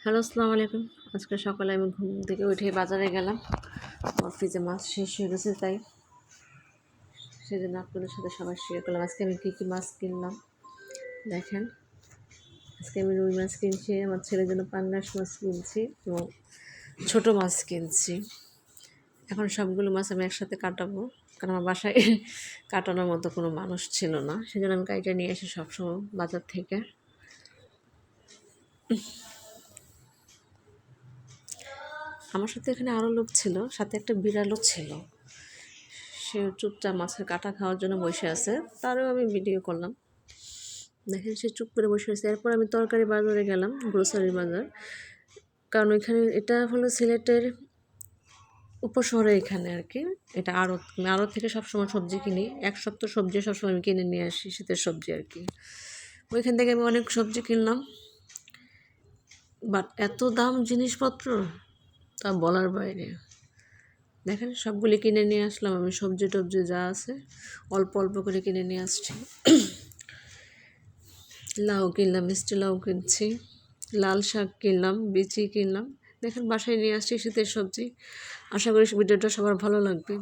Hello, আসসালামু আলাইকুম। আজকে সকালে আমি ঘুম থেকে উঠে বাজারে গেলাম। আমার ফ্রিজে মাছ শেষ হয়ে গেছে, তাই সেজন্য আপনাদের সাথে সবাই শেয়ার করলাম আজকে আমি কী কী মাছ কিনলাম। দেখেন, আজকে আমি রুই মাছ কিনছি, আমার ছেলের জন্য পাঙ্গাস মাছ কিনছি এবং ছোটো মাছ কিনছি। এখন সবগুলো মাছ আমি একসাথে কাটাবো, কারণ আমার বাসায় কাটানোর মতো কোনো মানুষ ছিল না, সেজন্য আমি কাইটা নিয়ে আসি সবসময় বাজার থেকে। আমার সাথে এখানে আরও লোক ছিল, সাথে একটা বিড়ালও ছিল। সে চুপচাপ মাছের কাটা খাওয়ার জন্য বসে আছে, তারও আমি ভিডিও করলাম। দেখেন, সে চুপ করে বসে আছে। এরপর আমি তরকারি বাজারে গেলাম, গ্রোসারি বাজার, কারণ এখানে এটা হলো সিলেটের উপশহরে, এখানে আর কি এটা আড়ত। আমি আড়ত থেকে সবসময় সবজি কিনি, এক সপ্তাহ সবজি সবসময় আমি কিনে নিয়ে আসি, শীতের সবজি আর কি। ওইখান থেকে আমি অনেক সবজি কিনলাম, বাট এত দাম জিনিসপত্র তা বলার বাইরে। দেখেন, সবগুলি কিনে নিয়ে আসলাম আমি, সবজি টবজি যা আছে অল্প অল্প করে কিনে নিয়ে আসছি। লাউ কিনলাম, মিষ্টি লাউ কিনছি, লাল শাক কিনলাম, বিচি কিনলাম। দেখেন, বাসায় নিয়ে আসছি শীতের সবজি। আশা করি ভিডিওটা সবার ভালো লাগবে।